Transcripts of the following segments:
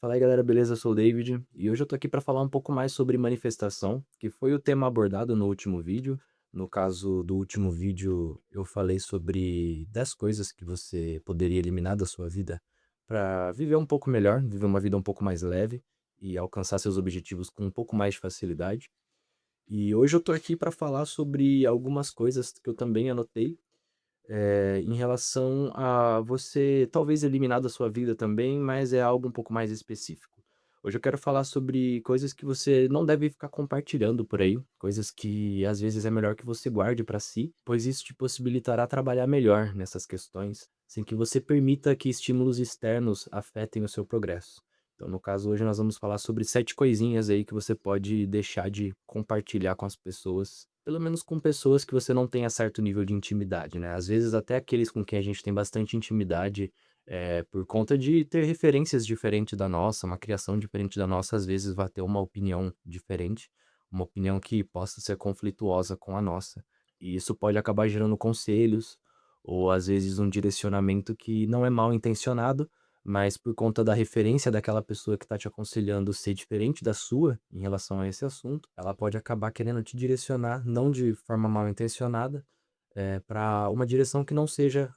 Fala aí galera, beleza? Eu sou o David e hoje eu tô aqui pra falar um pouco mais sobre manifestação, que foi o tema abordado no último vídeo. No caso do último vídeo, eu falei sobre 10 coisas que você poderia eliminar da sua vida pra viver um pouco melhor, viver uma vida um pouco mais leve e alcançar seus objetivos com um pouco mais de facilidade. E hoje eu tô aqui pra falar sobre algumas coisas que eu também anotei em relação a você talvez eliminar da sua vida também, mas é algo um pouco mais específico. Hoje eu quero falar sobre coisas que você não deve ficar compartilhando por aí, coisas que às vezes é melhor que você guarde para si, pois isso te possibilitará trabalhar melhor nessas questões, sem que você permita que estímulos externos afetem o seu progresso. Então, no caso, hoje nós vamos falar sobre 7 coisinhas aí que você pode deixar de compartilhar com as pessoas, pelo menos com pessoas que você não tenha certo nível de intimidade, né. Às vezes até aqueles com quem a gente tem bastante intimidade, por conta de ter referências diferentes da nossa, uma criação diferente da nossa, às vezes vai ter uma opinião diferente, uma opinião que possa ser conflituosa com a nossa. E isso pode acabar gerando conselhos, ou às vezes um direcionamento que não é mal intencionado, mas por conta da referência daquela pessoa que está te aconselhando ser diferente da sua em relação a esse assunto, ela pode acabar querendo te direcionar, não de forma mal intencionada, para uma direção que não seja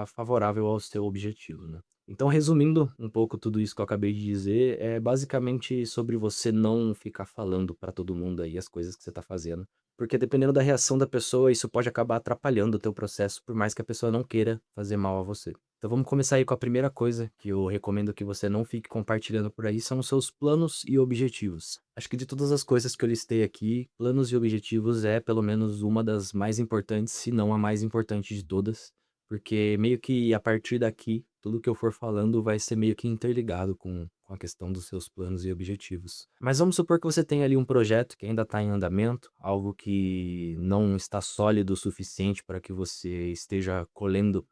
favorável ao seu objetivo, né. Então, resumindo um pouco tudo isso que eu acabei de dizer, é basicamente sobre você não ficar falando para todo mundo aí as coisas que você está fazendo, porque dependendo da reação da pessoa, isso pode acabar atrapalhando o teu processo, por mais que a pessoa não queira fazer mal a você. Então vamos começar aí com a primeira coisa que eu recomendo que você não fique compartilhando por aí, são os seus planos e objetivos. Acho que de todas as coisas que eu listei aqui, planos e objetivos é pelo menos uma das mais importantes, se não a mais importante de todas, porque meio que a partir daqui, tudo que eu for falando vai ser meio que interligado com a questão dos seus planos e objetivos. Mas vamos supor que você tenha ali um projeto que ainda está em andamento, algo que não está sólido o suficiente para que você esteja colhendo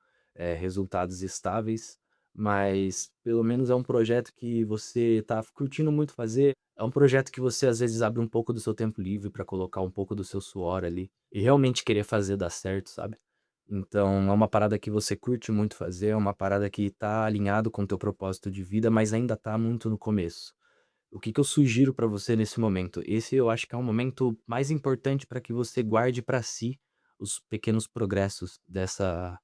resultados estáveis, mas pelo menos é um projeto que você está curtindo muito fazer, é um projeto que você às vezes abre um pouco do seu tempo livre para colocar um pouco do seu suor ali, e realmente querer fazer dar certo, sabe. Então é uma parada que você curte muito fazer, é uma parada que tá alinhado com o teu propósito de vida, mas ainda tá muito no começo. O que que eu sugiro pra você nesse momento? Esse eu acho que é um momento mais importante para que você guarde pra si os pequenos progressos dessa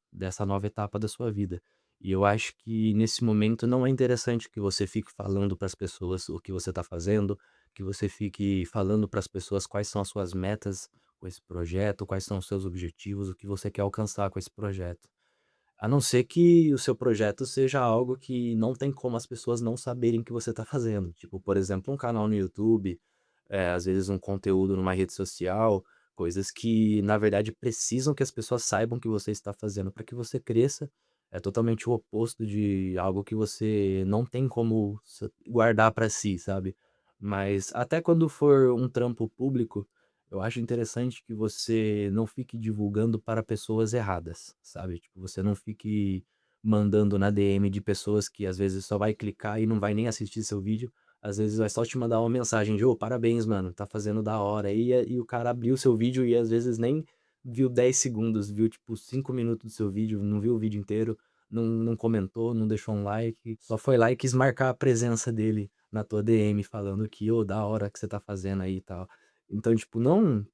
nova etapa da sua vida. E eu acho que nesse momento não é interessante que você fique falando para as pessoas o que você tá fazendo, que você fique falando para as pessoas quais são as suas metas com esse projeto, quais são os seus objetivos, o que você quer alcançar com esse projeto. A não ser que o seu projeto seja algo que não tem como as pessoas não saberem que você está fazendo. Tipo, por exemplo, um canal no YouTube, às vezes um conteúdo numa rede social, coisas que, na verdade, precisam que as pessoas saibam que você está fazendo para que você cresça. É totalmente o oposto de algo que você não tem como guardar para si, sabe? Mas até quando for um trampo público, eu acho interessante que você não fique divulgando para pessoas erradas, sabe, tipo, você não fique mandando na DM de pessoas que às vezes só vai clicar e não vai nem assistir seu vídeo, às vezes vai só te mandar uma mensagem de: "Ô, parabéns mano, tá fazendo da hora", e o cara abriu seu vídeo e às vezes nem viu 10 segundos, viu tipo 5 minutos do seu vídeo, não viu o vídeo inteiro, não comentou, não deixou um like, só foi lá e quis marcar a presença dele na tua DM falando que: "Ô, da hora que você tá fazendo aí e tal". Então, tipo, não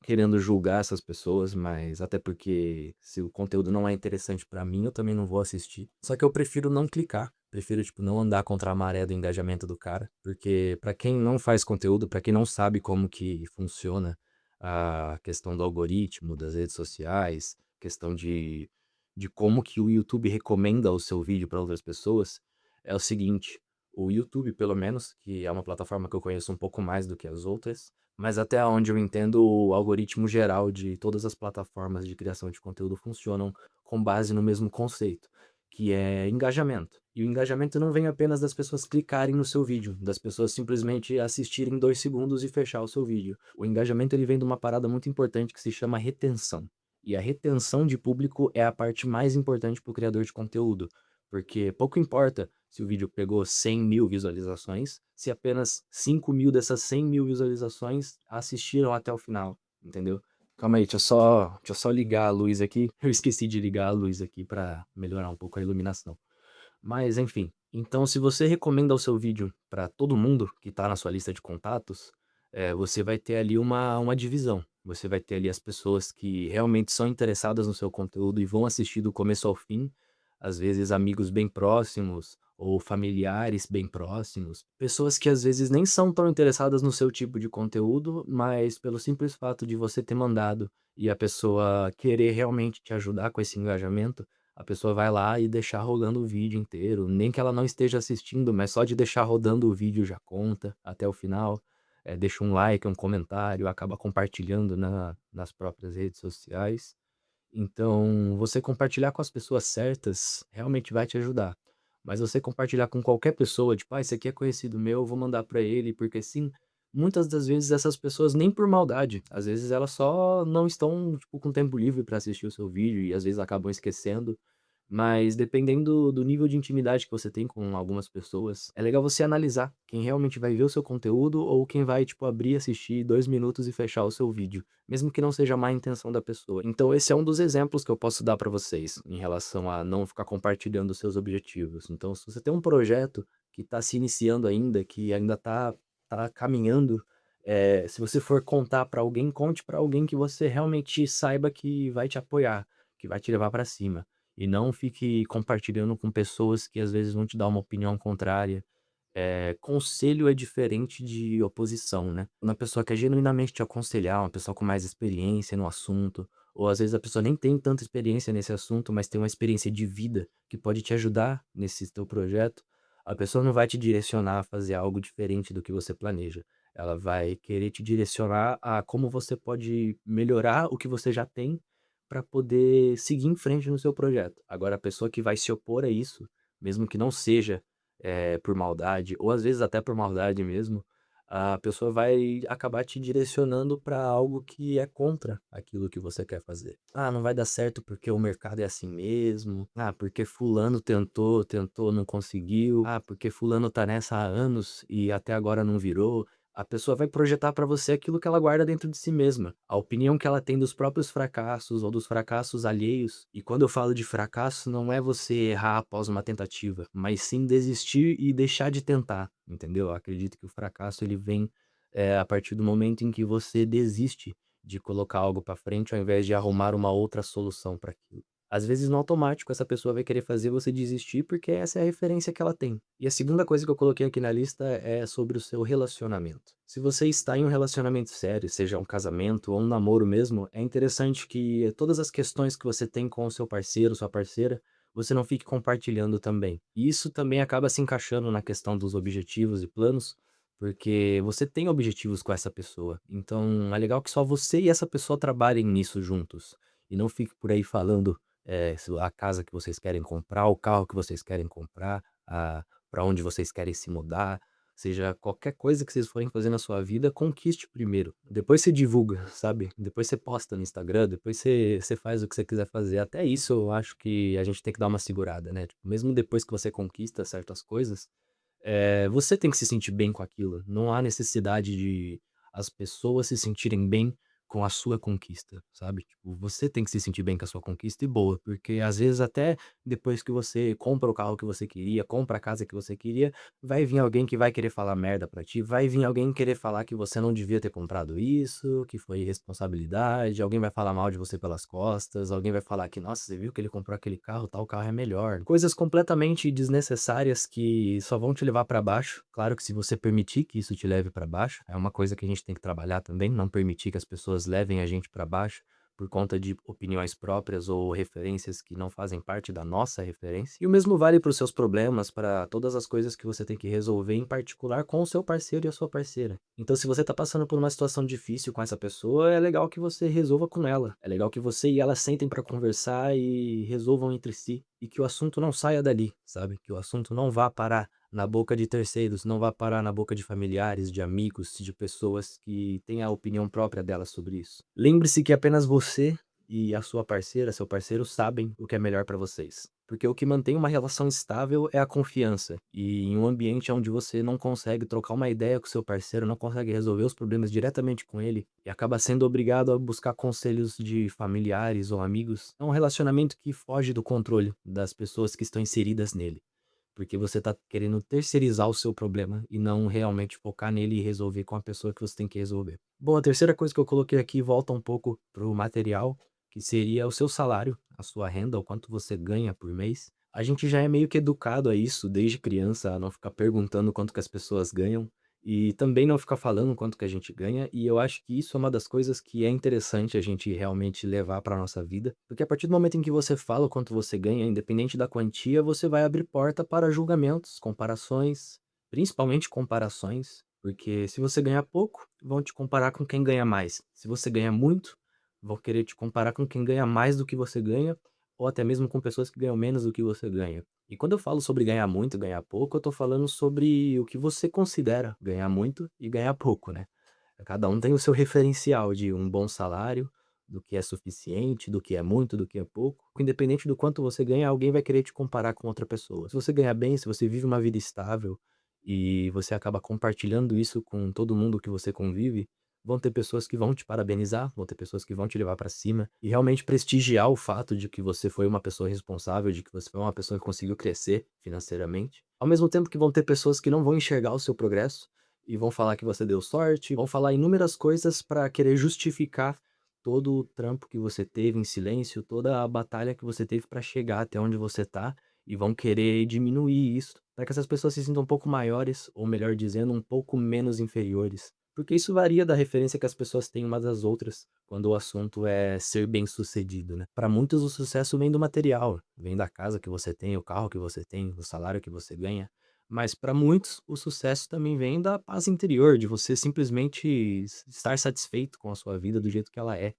querendo julgar essas pessoas, mas até porque se o conteúdo não é interessante pra mim, eu também não vou assistir. Só que eu prefiro não clicar, prefiro, tipo, não andar contra a maré do engajamento do cara, porque pra quem não faz conteúdo, pra quem não sabe como que funciona a questão do algoritmo das redes sociais, questão de como que o YouTube recomenda o seu vídeo para outras pessoas, é o seguinte, o YouTube, pelo menos, que é uma plataforma que eu conheço um pouco mais do que as outras, mas até onde eu entendo, o algoritmo geral de todas as plataformas de criação de conteúdo funcionam com base no mesmo conceito, que é engajamento. E o engajamento não vem apenas das pessoas clicarem no seu vídeo, das pessoas simplesmente assistirem 2 segundos e fechar o seu vídeo. O engajamento ele vem de uma parada muito importante que se chama retenção. E a retenção de público é a parte mais importante para o criador de conteúdo, porque pouco importa se o vídeo pegou 100.000 visualizações, se apenas 5.000 dessas 100.000 visualizações assistiram até o final, entendeu? Calma aí, deixa eu só ligar a luz aqui. Eu esqueci de ligar a luz aqui pra melhorar um pouco a iluminação. Mas enfim, Então, se você recomenda o seu vídeo para todo mundo que está na sua lista de contatos, você vai ter ali uma divisão. Você vai ter ali as pessoas que realmente são interessadas no seu conteúdo e vão assistir do começo ao fim, às vezes amigos bem próximos ou familiares bem próximos, pessoas que às vezes nem são tão interessadas no seu tipo de conteúdo, mas pelo simples fato de você ter mandado e a pessoa querer realmente te ajudar com esse engajamento, a pessoa vai lá e deixar rolando o vídeo inteiro, nem que ela não esteja assistindo, mas só de deixar rodando o vídeo já conta até o final. Deixa um like, um comentário, acaba compartilhando nas próprias redes sociais. Então, você compartilhar com as pessoas certas realmente vai te ajudar. Mas você compartilhar com qualquer pessoa, tipo: "Ah, esse aqui é conhecido meu, eu vou mandar pra ele porque sim", muitas das vezes essas pessoas nem por maldade, às vezes elas só não estão, tipo, com tempo livre pra assistir o seu vídeo e às vezes acabam esquecendo. Mas dependendo do nível de intimidade que você tem com algumas pessoas, é legal você analisar quem realmente vai ver o seu conteúdo ou quem vai, tipo, abrir, assistir 2 minutos e fechar o seu vídeo, mesmo que não seja a má intenção da pessoa. Então esse é um dos exemplos que eu posso dar para vocês, em relação a não ficar compartilhando os seus objetivos. Então se você tem um projeto que está se iniciando ainda, que ainda tá caminhando, se você for contar para alguém, conte para alguém que você realmente saiba que vai te apoiar, que vai te levar para cima. E não fique compartilhando com pessoas que às vezes vão te dar uma opinião contrária. Conselho é diferente de oposição, né. Uma pessoa quer genuinamente te aconselhar, uma pessoa com mais experiência no assunto, ou às vezes a pessoa nem tem tanta experiência nesse assunto, mas tem uma experiência de vida que pode te ajudar nesse teu projeto, a pessoa não vai te direcionar a fazer algo diferente do que você planeja. Ela vai querer te direcionar a como você pode melhorar o que você já tem, para poder seguir em frente no seu projeto. Agora a pessoa que vai se opor a isso, mesmo que não seja por maldade, ou às vezes até por maldade mesmo, a pessoa vai acabar te direcionando para algo que é contra aquilo que você quer fazer. "Ah, não vai dar certo porque o mercado é assim mesmo. Ah, porque fulano tentou, tentou, não conseguiu. Ah, porque fulano tá nessa há anos e até agora não virou". A pessoa vai projetar para você aquilo que ela guarda dentro de si mesma, a opinião que ela tem dos próprios fracassos ou dos fracassos alheios. E quando eu falo de fracasso, não é você errar após uma tentativa, mas sim desistir e deixar de tentar, entendeu? Eu acredito que o fracasso ele vem, a partir do momento em que você desiste de colocar algo para frente, ao invés de arrumar uma outra solução para aquilo. Às vezes, no automático, essa pessoa vai querer fazer você desistir, porque essa é a referência que ela tem. E a segunda coisa que eu coloquei aqui na lista é sobre o seu relacionamento. Se você está em um relacionamento sério, seja um casamento ou um namoro mesmo, é interessante que todas as questões que você tem com o seu parceiro, sua parceira, você não fique compartilhando também. E isso também acaba se encaixando na questão dos objetivos e planos, porque você tem objetivos com essa pessoa. Então, é legal que só você e essa pessoa trabalhem nisso juntos. E não fique por aí falando a casa que vocês querem comprar, o carro que vocês querem comprar, para onde vocês querem se mudar, seja qualquer coisa que vocês forem fazer na sua vida, conquiste primeiro. Depois você divulga, sabe? Depois você posta no Instagram, depois você faz o que você quiser fazer. Até isso eu acho que a gente tem que dar uma segurada, né? Tipo, mesmo depois que você conquista certas coisas, você tem que se sentir bem com aquilo. Não há necessidade de as pessoas se sentirem bem com a sua conquista, sabe? Tipo, você tem que se sentir bem com a sua conquista e boa, porque às vezes até depois que você compra o carro que você queria, compra a casa que você queria, vai vir alguém que vai querer falar merda pra ti, vai vir alguém querer falar que você não devia ter comprado isso, que foi irresponsabilidade, alguém vai falar mal de você pelas costas, alguém vai falar que, nossa, você viu que ele comprou aquele carro, tal carro é melhor. Coisas completamente desnecessárias que só vão te levar pra baixo. Claro que se você permitir que isso te leve pra baixo, é uma coisa que a gente tem que trabalhar também, não permitir que as pessoas levem a gente pra baixo por conta de opiniões próprias ou referências que não fazem parte da nossa referência. E o mesmo vale para os seus problemas, para todas as coisas que você tem que resolver, em particular com o seu parceiro e a sua parceira. Então, se você está passando por uma situação difícil com essa pessoa, é legal que você resolva com ela. É legal que você e ela sentem para conversar e resolvam entre si. E que o assunto não saia dali, sabe? Que o assunto não vá parar na boca de terceiros, não vá parar na boca de familiares, de amigos, de pessoas que têm a opinião própria delas sobre isso. Lembre-se que apenas você e a sua parceira, seu parceiro, sabem o que é melhor para vocês. Porque o que mantém uma relação estável é a confiança. E em um ambiente onde você não consegue trocar uma ideia com seu parceiro, não consegue resolver os problemas diretamente com ele e acaba sendo obrigado a buscar conselhos de familiares ou amigos, é um relacionamento que foge do controle das pessoas que estão inseridas nele. porque você tá querendo terceirizar o seu problema e não realmente focar nele e resolver com a pessoa que você tem que resolver. Bom, a terceira coisa que eu coloquei aqui volta um pouco pro material, que seria o seu salário, a sua renda, o quanto você ganha por mês. A gente já é meio que educado a isso desde criança, a não ficar perguntando quanto que as pessoas ganham e também não ficar falando quanto que a gente ganha, e eu acho que isso é uma das coisas que é interessante a gente realmente levar para nossa vida, porque a partir do momento em que você fala o quanto você ganha, independente da quantia, você vai abrir porta para julgamentos, comparações, principalmente comparações, porque se você ganha pouco, vão te comparar com quem ganha mais. Se você ganha muito, vão querer te comparar com quem ganha mais do que você ganha, ou até mesmo com pessoas que ganham menos do que você ganha. E quando eu falo sobre ganhar muito e ganhar pouco, eu tô falando sobre o que você considera ganhar muito e ganhar pouco, né. Cada um tem o seu referencial de um bom salário, do que é suficiente, do que é muito, do que é pouco. Independente do quanto você ganha, alguém vai querer te comparar com outra pessoa. Se você ganha bem, se você vive uma vida estável e você acaba compartilhando isso com todo mundo que você convive, vão ter pessoas que vão te parabenizar, vão ter pessoas que vão te levar pra cima e realmente prestigiar o fato de que você foi uma pessoa responsável, de que você foi uma pessoa que conseguiu crescer financeiramente. Ao mesmo tempo que vão ter pessoas que não vão enxergar o seu progresso e vão falar que você deu sorte, vão falar inúmeras coisas pra querer justificar todo o trampo que você teve em silêncio, toda a batalha que você teve pra chegar até onde você tá, e vão querer diminuir isso, para que essas pessoas se sintam um pouco maiores, ou melhor dizendo, um pouco menos inferiores. Porque isso varia da referência que as pessoas têm umas das outras, quando o assunto é ser bem-sucedido, né. Para muitos o sucesso vem do material, vem da casa que você tem, o carro que você tem, o salário que você ganha, mas para muitos o sucesso também vem da paz interior, de você simplesmente estar satisfeito com a sua vida do jeito que ela é.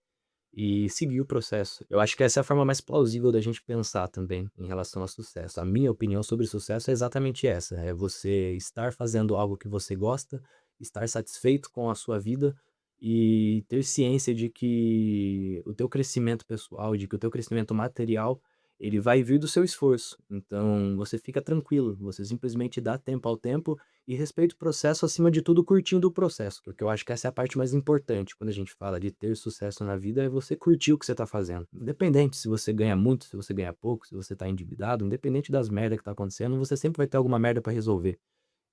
E seguir o processo. Eu acho que essa é a forma mais plausível da gente pensar também em relação ao sucesso. A minha opinião sobre sucesso é exatamente essa, é você estar fazendo algo que você gosta, estar satisfeito com a sua vida e ter ciência de que o teu crescimento pessoal, de que o teu crescimento material, ele vai vir do seu esforço. Então, você fica tranquilo, você simplesmente dá tempo ao tempo e respeita o processo, acima de tudo, curtindo o processo, porque eu acho que essa é a parte mais importante quando a gente fala de ter sucesso na vida, é você curtir o que você tá fazendo. Independente se você ganha muito, se você ganha pouco, se você tá endividado, independente das merda que tá acontecendo, você sempre vai ter alguma merda pra resolver.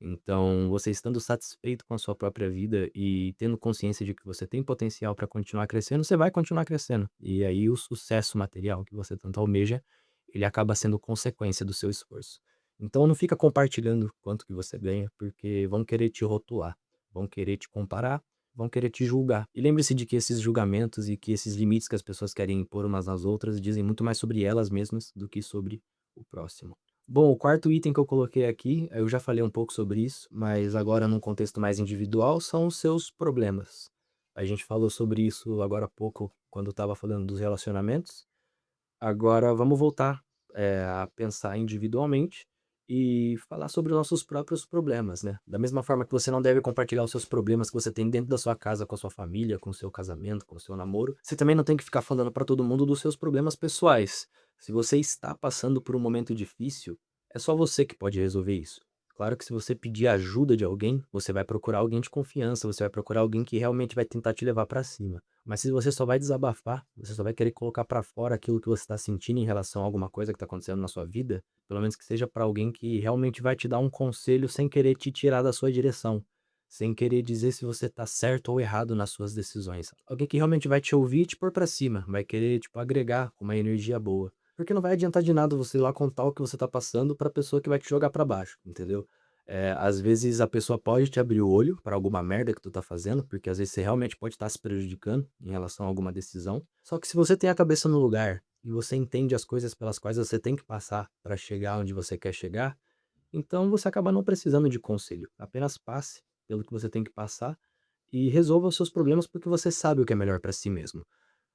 Então, você estando satisfeito com a sua própria vida e tendo consciência de que você tem potencial para continuar crescendo, você vai continuar crescendo. E aí o sucesso material que você tanto almeja, ele acaba sendo consequência do seu esforço. Então não fica compartilhando quanto que você ganha, porque vão querer te rotular, vão querer te comparar, vão querer te julgar. E lembre-se de que esses julgamentos e que esses limites que as pessoas querem impor umas nas outras dizem muito mais sobre elas mesmas do que sobre o próximo. Bom, o quarto item que eu coloquei aqui, eu já falei um pouco sobre isso, mas agora num contexto mais individual, são os seus problemas. A gente falou sobre isso agora há pouco, quando estava falando dos relacionamentos. Agora vamos voltar, a pensar individualmente e falar sobre os nossos próprios problemas, né. Da mesma forma que você não deve compartilhar os seus problemas que você tem dentro da sua casa com a sua família, com o seu casamento, com o seu namoro, você também não tem que ficar falando para todo mundo dos seus problemas pessoais. Se você está passando por um momento difícil, é só você que pode resolver isso. Claro que se você pedir ajuda de alguém, você vai procurar alguém de confiança, você vai procurar alguém que realmente vai tentar te levar para cima. Mas se você só vai desabafar, você só vai querer colocar pra fora aquilo que você está sentindo em relação a alguma coisa que tá acontecendo na sua vida, pelo menos que seja pra alguém que realmente vai te dar um conselho sem querer te tirar da sua direção, sem querer dizer se você tá certo ou errado nas suas decisões. Alguém que realmente vai te ouvir e te pôr pra cima, vai querer, tipo, agregar com uma energia boa. Porque não vai adiantar de nada você ir lá contar o que você tá passando pra pessoa que vai te jogar pra baixo, entendeu? Às vezes a pessoa pode te abrir o olho para alguma merda que tu tá fazendo, porque às vezes você realmente pode estar se prejudicando em relação a alguma decisão. Só que se você tem a cabeça no lugar e você entende as coisas pelas quais você tem que passar para chegar onde você quer chegar, então você acaba não precisando de conselho. Apenas passe pelo que você tem que passar e resolva os seus problemas porque você sabe o que é melhor para si mesmo.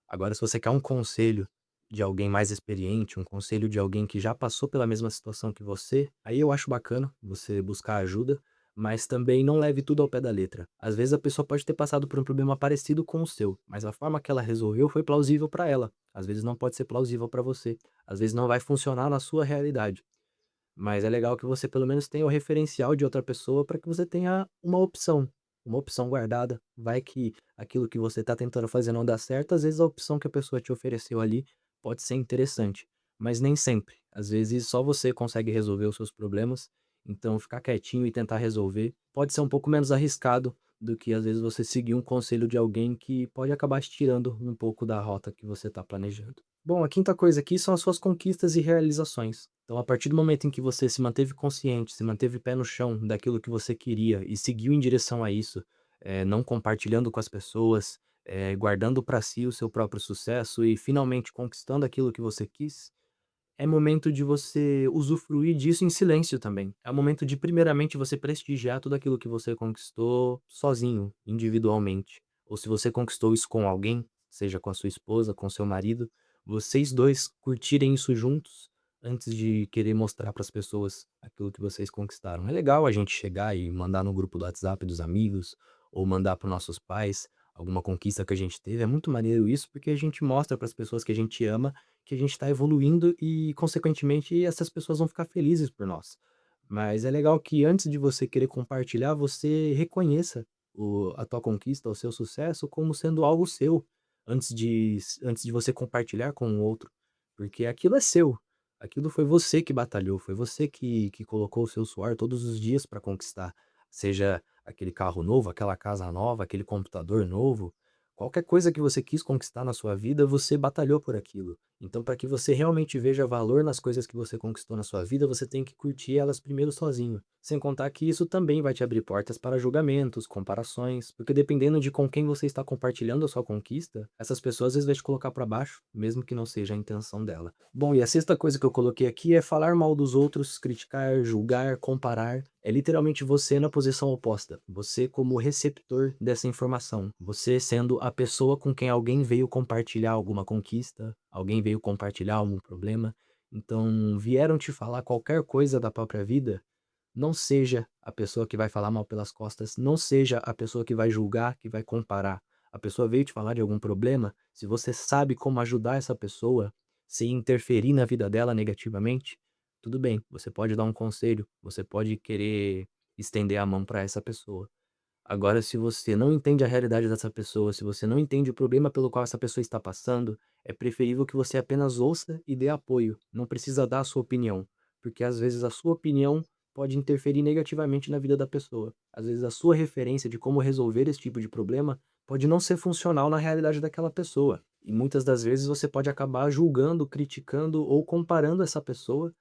Agora, se você quer um conselho de alguém mais experiente, um conselho de alguém que já passou pela mesma situação que você, aí eu acho bacana você buscar ajuda, mas também não leve tudo ao pé da letra. Às vezes a pessoa pode ter passado por um problema parecido com o seu, mas a forma que ela resolveu foi plausível para ela. Às vezes não pode ser plausível para você. Às vezes não vai funcionar na sua realidade. Mas é legal que você pelo menos tenha o referencial de outra pessoa para que você tenha uma opção guardada. Vai que aquilo que você está tentando fazer não dá certo, às vezes a opção que a pessoa te ofereceu ali pode ser interessante. mas nem sempre. Às vezes só você consegue resolver os seus problemas, então ficar quietinho e tentar resolver pode ser um pouco menos arriscado do que às vezes você seguir um conselho de alguém que pode acabar te tirando um pouco da rota que você está planejando. Bom, a quinta coisa aqui são as suas conquistas e realizações. Então, a partir do momento em que você se manteve consciente, se manteve pé no chão daquilo que você queria e seguiu em direção a isso, não compartilhando com as pessoas, guardando para si o seu próprio sucesso e finalmente conquistando aquilo que você quis, é momento de você usufruir disso em silêncio também. É o momento de primeiramente você prestigiar tudo aquilo que você conquistou sozinho, individualmente. Ou se você conquistou isso com alguém, seja com a sua esposa, com seu marido, vocês 2 curtirem isso juntos, antes de querer mostrar para as pessoas aquilo que vocês conquistaram. É legal a gente chegar e mandar no grupo do WhatsApp dos amigos, ou mandar para os nossos pais alguma conquista que a gente teve. É muito maneiro isso, porque a gente mostra para as pessoas que a gente ama que a gente está evoluindo e, consequentemente, essas pessoas vão ficar felizes por nós. Mas é legal que antes de você querer compartilhar, você reconheça a tua conquista, o seu sucesso como sendo algo seu, antes de você compartilhar com o outro, porque aquilo é seu. Aquilo foi você que batalhou, foi você que colocou o seu suor todos os dias para conquistar, seja aquele carro novo, aquela casa nova, aquele computador novo, qualquer coisa que você quis conquistar na sua vida, você batalhou por aquilo. Então, para que você realmente veja valor nas coisas que você conquistou na sua vida, você tem que curtir elas primeiro sozinho. Sem contar que isso também vai te abrir portas para julgamentos, comparações, porque dependendo de com quem você está compartilhando a sua conquista, essas pessoas às vezes vão te colocar para baixo, mesmo que não seja a intenção dela. Bom, e a sexta coisa que eu coloquei aqui é falar mal dos outros, criticar, julgar, comparar. É literalmente você na posição oposta, você como receptor dessa informação, você sendo a pessoa com quem alguém veio compartilhar alguma conquista, alguém veio compartilhar algum problema. Então, vieram te falar qualquer coisa da própria vida, não seja a pessoa que vai falar mal pelas costas, não seja a pessoa que vai julgar, que vai comparar. A pessoa veio te falar de algum problema, se você sabe como ajudar essa pessoa sem interferir na vida dela negativamente, tudo bem, você pode dar um conselho, você pode querer estender a mão para essa pessoa. Agora, se você não entende a realidade dessa pessoa, se você não entende o problema pelo qual essa pessoa está passando, é preferível que você apenas ouça e dê apoio. Não precisa dar a sua opinião, porque às vezes a sua opinião pode interferir negativamente na vida da pessoa. Às vezes a sua referência de como resolver esse tipo de problema pode não ser funcional na realidade daquela pessoa. E muitas das vezes você pode acabar julgando, criticando ou comparando essa pessoa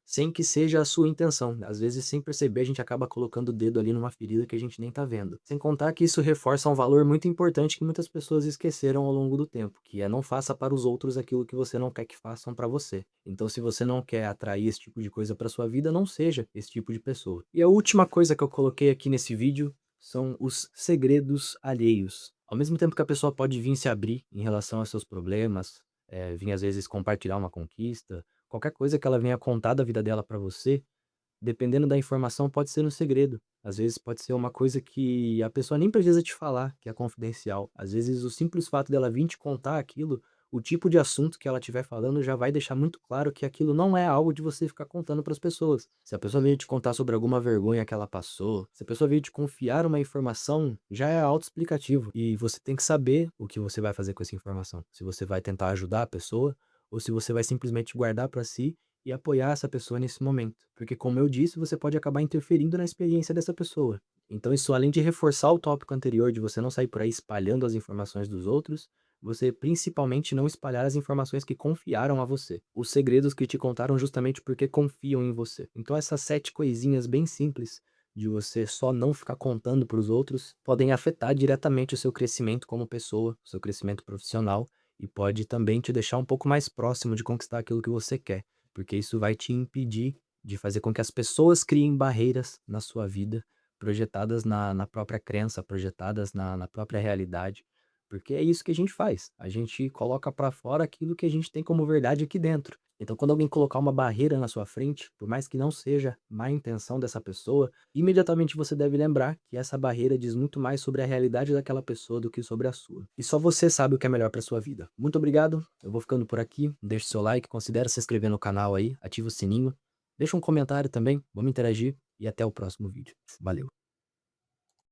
sem que seja a sua intenção. Às vezes, sem perceber, a gente acaba colocando o dedo ali numa ferida que a gente nem tá vendo. Sem contar que isso reforça um valor muito importante que muitas pessoas esqueceram ao longo do tempo, que é não faça para os outros aquilo que você não quer que façam para você. Então, se você não quer atrair esse tipo de coisa para sua vida, não seja esse tipo de pessoa. E a última coisa que eu coloquei aqui nesse vídeo são os segredos alheios. Ao mesmo tempo que a pessoa pode vir se abrir em relação aos seus problemas, vir às vezes compartilhar uma conquista, qualquer coisa que ela venha contar da vida dela pra você, dependendo da informação, pode ser um segredo. Às vezes pode ser uma coisa que a pessoa nem precisa te falar, que é confidencial. Às vezes o simples fato dela vir te contar aquilo, o tipo de assunto que ela estiver falando já vai deixar muito claro que aquilo não é algo de você ficar contando para as pessoas. Se a pessoa veio te contar sobre alguma vergonha que ela passou, se a pessoa veio te confiar uma informação, já é autoexplicativo. E você tem que saber o que você vai fazer com essa informação. Se você vai tentar ajudar a pessoa ou se você vai simplesmente guardar para si e apoiar essa pessoa nesse momento. Porque, como eu disse, você pode acabar interferindo na experiência dessa pessoa. Então, isso além de reforçar o tópico anterior de você não sair por aí espalhando as informações dos outros, você principalmente não espalhar as informações que confiaram a você. Os segredos que te contaram justamente porque confiam em você. Então, essas 7 coisinhas bem simples de você só não ficar contando para os outros podem afetar diretamente o seu crescimento como pessoa, o seu crescimento profissional e pode também te deixar um pouco mais próximo de conquistar aquilo que você quer, porque isso vai te impedir de fazer com que as pessoas criem barreiras na sua vida, projetadas na própria crença, projetadas na própria realidade, porque é isso que a gente faz, a gente coloca para fora aquilo que a gente tem como verdade aqui dentro. Então, quando alguém colocar uma barreira na sua frente, por mais que não seja má intenção dessa pessoa, imediatamente você deve lembrar que essa barreira diz muito mais sobre a realidade daquela pessoa do que sobre a sua. E só você sabe o que é melhor para sua vida. Muito obrigado, eu vou ficando por aqui. Deixe seu like, considere se inscrever no canal aí, ativa o sininho, deixa um comentário também, vamos interagir e até o próximo vídeo. Valeu!